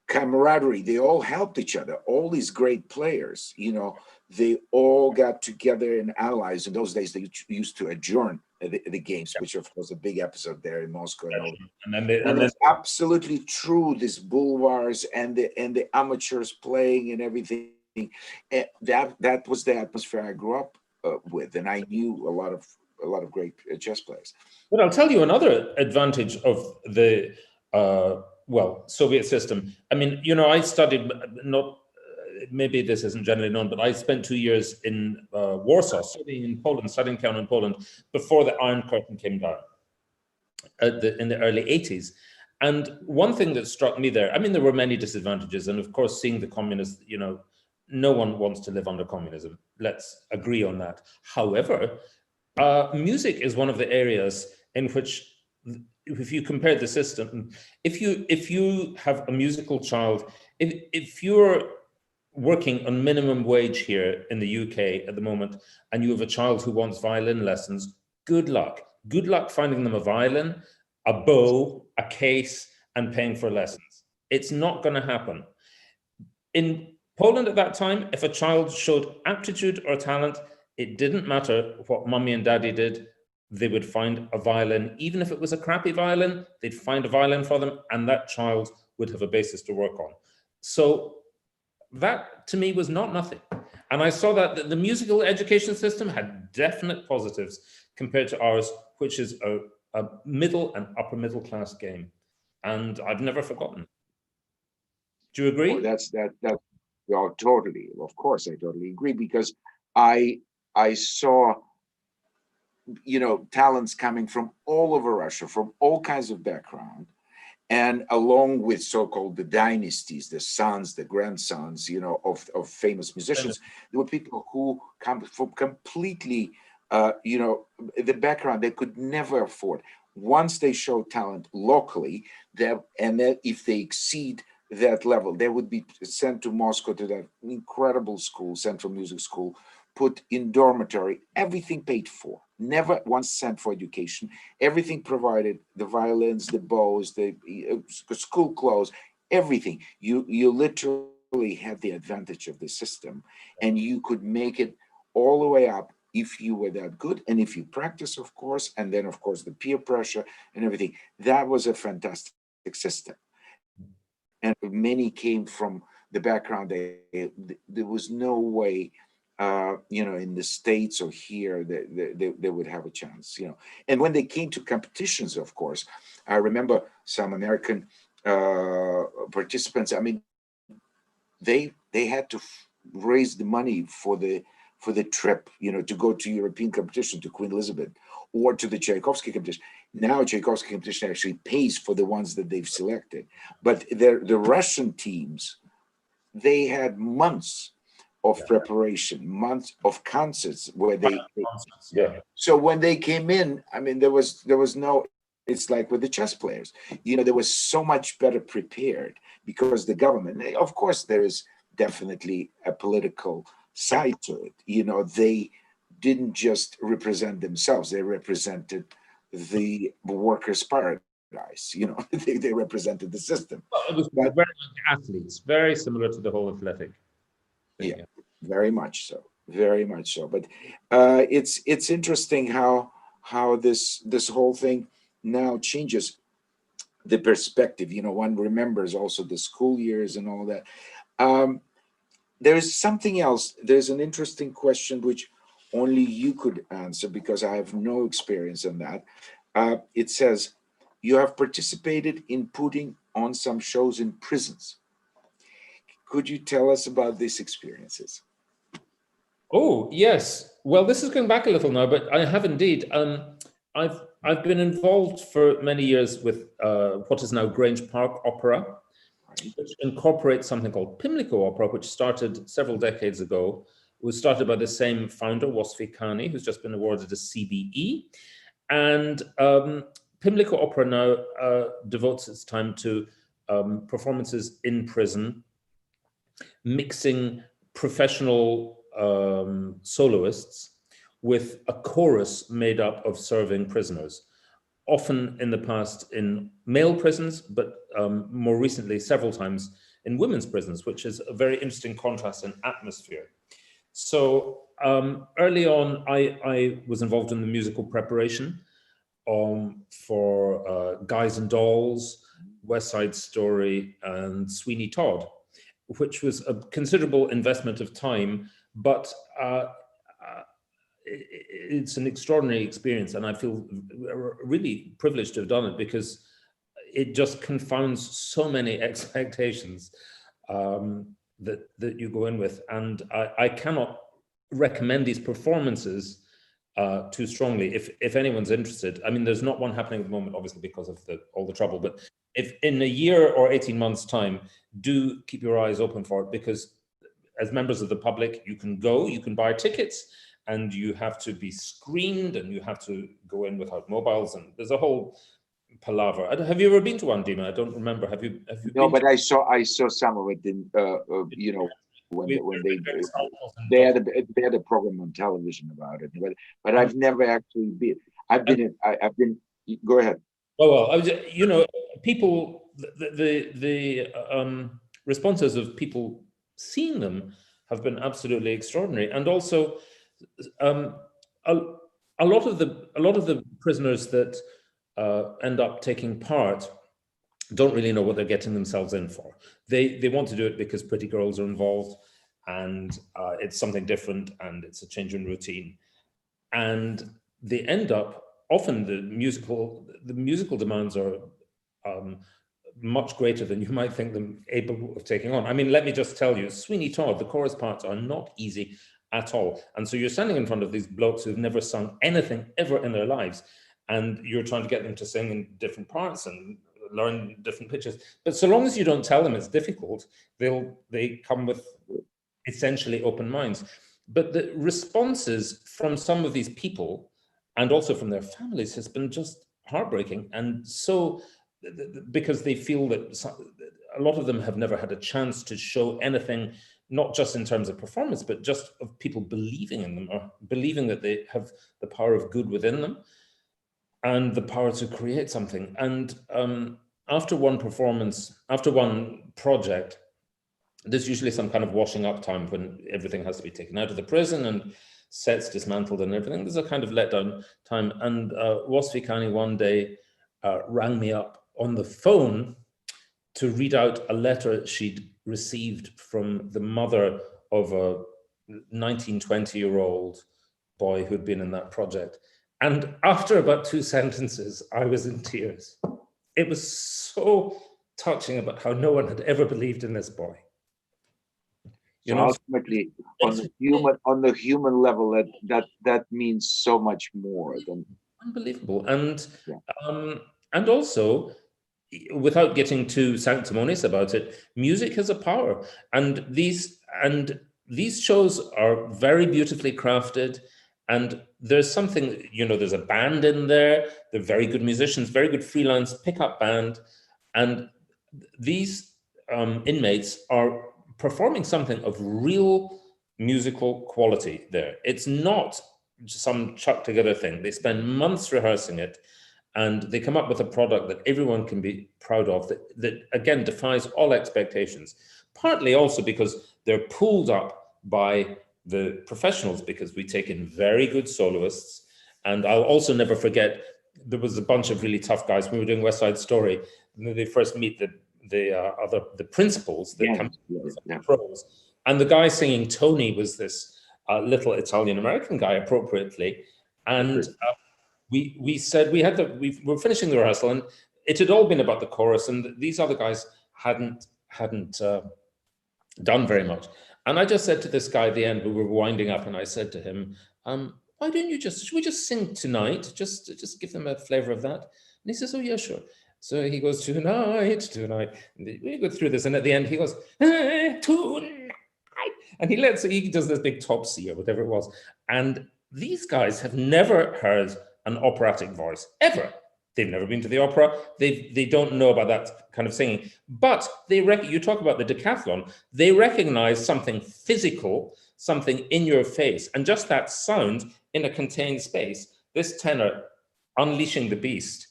camaraderie. They all helped each other. All these great players, they all got together and allies. In those days, they used to adjourn the games, which of course a big episode there in Moscow. And it's absolutely true. This boulevards and the amateurs playing and everything. That was the atmosphere I grew up with, and I knew a lot of great chess players. But I'll tell you another advantage of the Soviet system. I mean, I studied, not maybe this isn't generally known, but I spent 2 years in Warsaw, studying piano in Poland, before the Iron Curtain came down in the early 80s. And one thing that struck me there, I mean, there were many disadvantages. And of course, seeing the communists, no one wants to live under communism. Let's agree on that. However, music is one of the areas in which, if you compare the system, if you have a musical child, if you're working on minimum wage here in the UK at the moment, and you have a child who wants violin lessons, good luck. Good luck finding them a violin, a bow, a case, and paying for lessons. It's not going to happen. In Poland at that time, if a child showed aptitude or talent, it didn't matter what mommy and daddy did, they would find a violin. Even if it was a crappy violin, they'd find a violin for them, and that child would have a basis to work on. So that, to me, was not nothing. And I saw that the musical education system had definite positives compared to ours, which is a middle and upper middle class game. And I've never forgotten. Do you agree? Oh, that's totally. Of course, I totally agree, because I saw, talents coming from all over Russia, from all kinds of background, and along with so-called the dynasties, the sons, the grandsons, of famous musicians, there were people who come from completely, the background they could never afford. Once they show talent locally, and then if they exceed that level, they would be sent to Moscow to that incredible school, Central Music School, put in dormitory, everything paid for, never once sent for education, everything provided, the violins, the bows, the school clothes, everything. You literally had the advantage of the system, and you could make it all the way up if you were that good, and if you practice, of course, and then of course the peer pressure and everything. That was a fantastic system. And many came from the background. There was no way, in the States or here, they would have a chance, And when they came to competitions, of course, I remember some American participants. I mean, they had to raise the money for the trip, to go to European competition, to Queen Elizabeth, or to the Tchaikovsky competition. Now Tchaikovsky competition actually pays for the ones that they've selected. But the Russian teams, they had months of preparation, months of concerts where they So when they came in, I mean, there was no, it's like with the chess players, they were so much better prepared, because the government, of course, there is definitely a political side to it. They didn't just represent themselves, they represented the workers' paradise. They represented the system. Well, it was very like athletes, very similar to the whole athletic thing. Yeah, very much so, very much so. But it's interesting how this whole thing now changes the perspective. One remembers also the school years and all that. There is something else. There's an interesting question which only you could answer, because I have no experience in that. It says, you have participated in putting on some shows in prisons. Could you tell us about these experiences? Oh, yes. Well, this is going back a little now, but I have indeed. I've been involved for many years with what is now Grange Park Opera. Right. which incorporates something called Pimlico Opera, which started several decades ago. It was started by the same founder, Wasfikani, who's just been awarded a CBE. And Pimlico Opera now devotes its time to performances in prison, mixing professional soloists with a chorus made up of serving prisoners, often in the past in male prisons, but more recently, several times in women's prisons, which is a very interesting contrast in atmosphere. So early on, I was involved in the musical preparation for Guys and Dolls, West Side Story, and Sweeney Todd, which was a considerable investment of time, but it's an extraordinary experience, and I feel really privileged to have done it because it just confounds so many expectations that you go in with, and I cannot recommend these performances too strongly. If anyone's interested, I mean, there's not one happening at the moment, obviously because of all the trouble. But if in a year or 18 months' time, do keep your eyes open for it, because as members of the public, you can go, you can buy tickets, and you have to be screened, and you have to go in without mobiles, and there's a whole palaver. Have you ever been to one, Dima? I don't remember. Have you? No, but I saw some of it in you know, when they had a program on television about it, but I've never actually been. I've been. Go ahead. Oh well, I was, you know, people, the responses of people seeing them have been absolutely extraordinary, and also a lot of the prisoners that end up taking part don't really know what they're getting themselves in for. They want to do it because pretty girls are involved, and it's something different, and it's a change in routine, and they end up often the musical demands are much greater than you might think them able of taking on. I mean, let me just tell you, Sweeney Todd, the chorus parts are not easy at all, and so you're standing in front of these blokes who've never sung anything ever in their lives, and you're trying to get them to sing in different parts and learn different pitches. But so long as you don't tell them it's difficult, they come with essentially open minds. But the responses from some of these people and also from their families has been just heartbreaking. And so, because they feel that a lot of them have never had a chance to show anything, not just in terms of performance, but just of people believing in them, or believing that they have the power of good within them and the power to create something. And after one performance, after one project, there's usually some kind of washing up time when everything has to be taken out of the prison and sets dismantled and everything. There's a kind of letdown time. And Wasfikani one day rang me up on the phone to read out a letter she'd received from the mother of a 19, 20-year-old boy who'd been in that project. And after about 2 sentences, I was in tears. It was so touching about how no one had ever believed in this boy. You know, ultimately, on the human level, that means so much more than unbelievable. And and also, without getting too sanctimonious about it, music has a power, and these shows are very beautifully crafted. And there's something, you know, there's a band in there. They're very good musicians, very good freelance pickup band, and these inmates are performing something of real musical quality there. It's not some chuck together thing. They spend months rehearsing it, and they come up with a product that everyone can be proud of, that again defies all expectations. Partly also because they're pulled up by the professionals, because we take in very good soloists. And I'll also never forget, there was a bunch of really tough guys when we were doing West Side Story, and they first meet the principals that come pros, and the guy singing Tony was this little Italian American guy, appropriately, and we said we were finishing the rehearsal, and it had all been about the chorus, and these other guys hadn't done very much. And I just said to this guy at the end, we were winding up, and I said to him, should we just sing tonight? Just give them a flavor of that. And he says, oh yeah, sure. So he goes, tonight. And we go through this, and at the end he goes, tonight. And he does this big Topsy or whatever it was. And these guys have never heard an operatic voice, ever. They've never been to the opera. They don't know about that kind of singing. But you talk about the decathlon, they recognize something physical, something in your face. And just that sound in a contained space, this tenor unleashing the beast,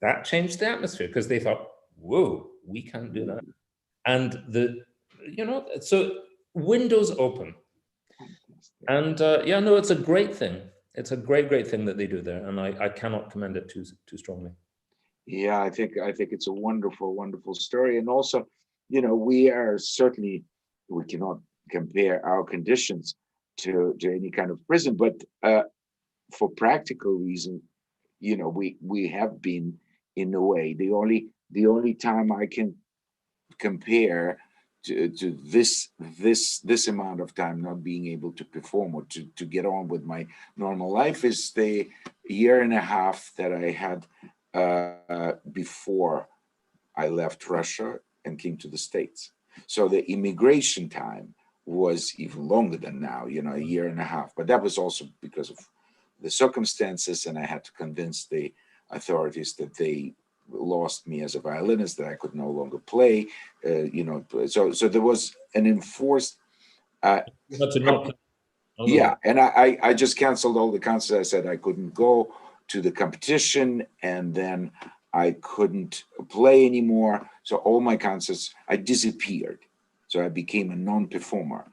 that changed the atmosphere because they thought, whoa, we can't do that. And so windows open. And it's a great thing. It's a great thing that they do there. And I cannot commend it too strongly. Yeah, I think it's a wonderful story. And also, we cannot compare our conditions to any kind of prison, but for practical reason, we have been, in a way, the only time I can compare to this amount of time not being able to perform or to get on with my normal life is the year and a half that I had before I left Russia and came to the States. So the immigration time was even longer than now, a year and a half. But that was also because of the circumstances, and I had to convince the authorities that they lost me as a violinist, that I could no longer play. So there was an enforced. Yeah, and I just canceled all the concerts. I said I couldn't go to the competition, and then I couldn't play anymore. So all my concerts, I disappeared. So I became a non-performer.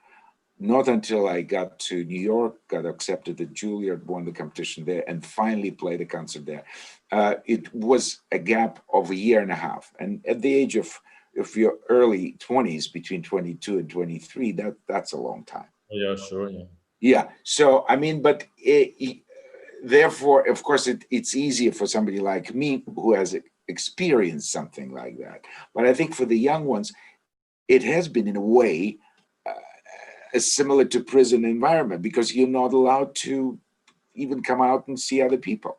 Not until I got to New York, got accepted at Juilliard, won the competition there, and finally played a concert there. It was a gap of a year and a half. And at the age of your early 20s, between 22 and 23, that's a long time. Yeah, sure. Yeah. Yeah. So, I mean, but therefore, of course, it's easier for somebody like me who has experienced something like that. But I think for the young ones, it has been, in a way, similar to prison environment, because you're not allowed to even come out and see other people.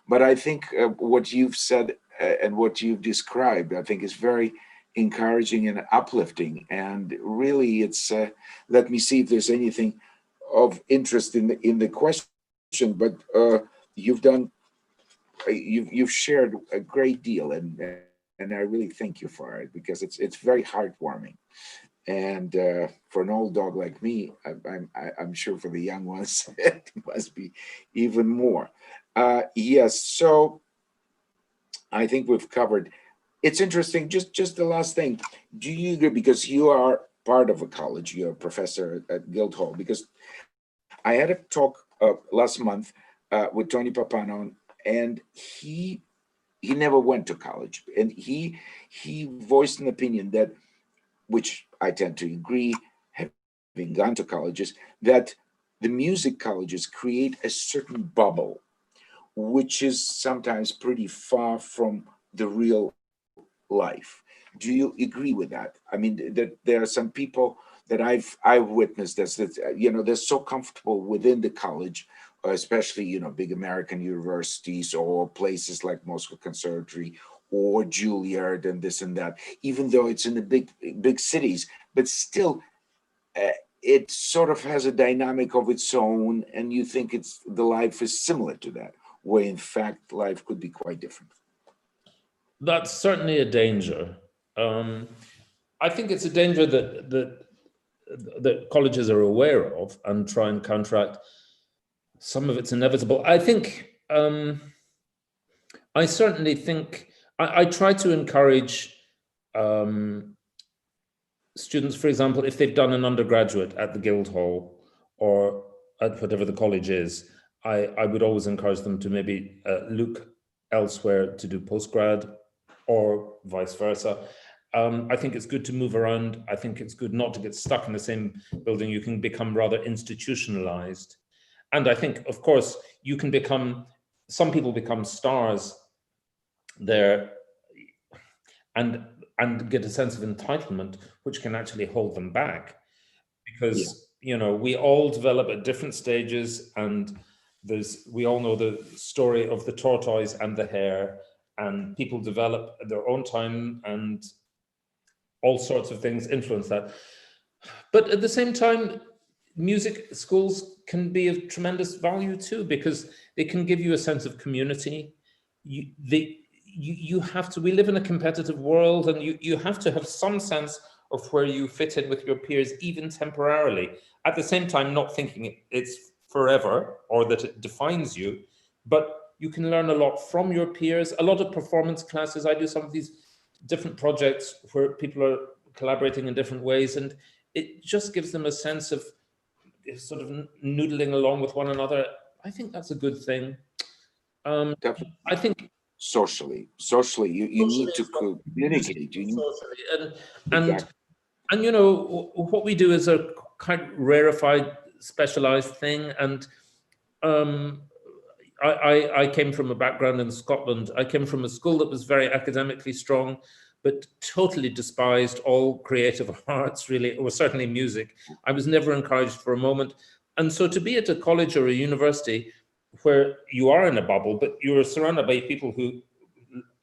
But I think what you've said and what you've described, I think is very encouraging and uplifting. And really, it's let me see if there's anything of interest in the question. But you've shared a great deal, and I really thank you for it, because it's very heartwarming. And for an old dog like me, I'm sure for the young ones, it must be even more. Yes, so I think we've covered. It's interesting, just the last thing. Do you agree, because you are part of a college, you're a professor at Guildhall, because I had a talk last month with Tony Papanon, and he never went to college. And he voiced an opinion that, which I tend to agree, having gone to colleges, that the music colleges create a certain bubble, which is sometimes pretty far from the real life. Do you agree with that? I mean, that there are some people that I've witnessed that they're so comfortable within the college, especially big American universities or places like Moscow Conservatory or Juilliard and this and that, even though it's in the big cities, but still it sort of has a dynamic of its own, and you think the life is similar to that, where in fact life could be quite different. That's certainly a danger. I think it's a danger that colleges are aware of and try and counteract. Some of it's inevitable. I think, I certainly think, I try to encourage students, for example, if they've done an undergraduate at the Guildhall or at whatever the college is, I would always encourage them to maybe look elsewhere to do postgrad, or vice versa. I think it's good to move around. I think it's good not to get stuck in the same building. You can become rather institutionalized. And I think, of course, some people become stars there and get a sense of entitlement, which can actually hold them back. Because, we all develop at different stages, and we all know the story of the tortoise and the hare. and people develop at their own time, and all sorts of things influence that. But at the same time, music schools can be of tremendous value too, because they can give you a sense of community. You have to, we live in a competitive world, and you have to have some sense of where you fit in with your peers, even temporarily. At the same time, not thinking it's forever or that it defines you, but you can learn a lot from your peers. A lot of performance classes, I do some of these different projects where people are collaborating in different ways, and it just gives them a sense of sort of noodling along with one another. I think that's a good thing. Definitely. I think socially, you need to communicate. You need, socially, exactly. and you know, what we do is a kind of rarefied, specialized thing. And I came from a background in Scotland. I came from a school that was very academically strong, but totally despised all creative arts, really, or certainly music. I was never encouraged for a moment. And so to be at a college or a university where you are in a bubble, but you're surrounded by people who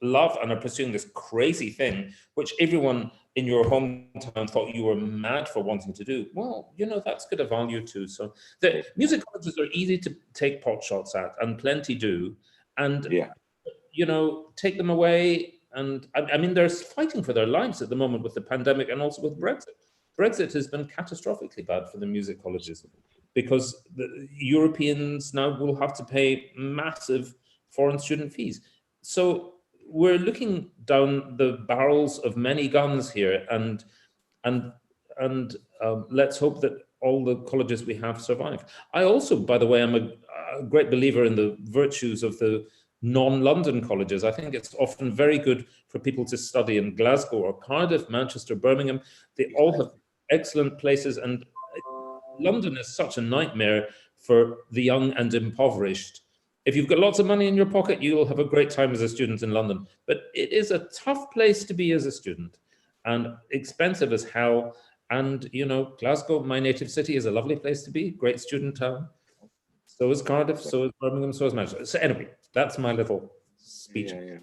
love and are pursuing this crazy thing, which everyone in your hometown thought you were mad for wanting to do. Well, you know, that's good a value too. So the music colleges are easy to take pot shots at, and plenty do. And, yeah, you know, take them away. And I mean, they're fighting for their lives at the moment with the pandemic and also with Brexit. Brexit has been catastrophically bad for the music colleges, because the Europeans now will have to pay massive foreign student fees. So we're looking down the barrels of many guns here, and let's hope that all the colleges we have survive. I also, by the way, am a great believer in the virtues of the non-London colleges. I think it's often very good for people to study in Glasgow or Cardiff, Manchester, Birmingham. They all have excellent places, and London is such a nightmare for the young and impoverished. If you've got lots of money in your pocket, you'll have a great time as a student in London. But it is a tough place to be as a student, and expensive as hell. And, you know, Glasgow, my native city, is a lovely place to be, great student town. So is Cardiff, so is Birmingham, so is Manchester. So anyway, that's my little speech. Yeah.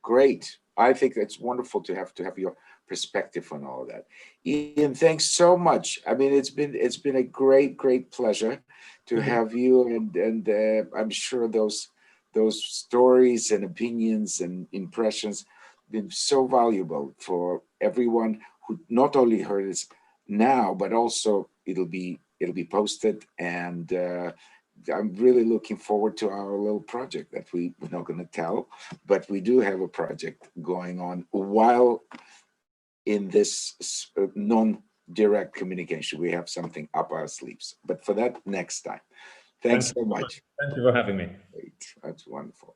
Great. I think it's wonderful to have your perspective on all of that. Iain, thanks so much. I mean, it's been a great pleasure to have you, and I'm sure those stories and opinions and impressions been so valuable for everyone who not only heard this now, but also it'll be posted, and I'm really looking forward to our little project that we're not going to tell, but we do have a project going on while in this non-direct communication. We have something up our sleeves, but for that, next time. Thanks so much. Thank you for having me. Great. That's wonderful.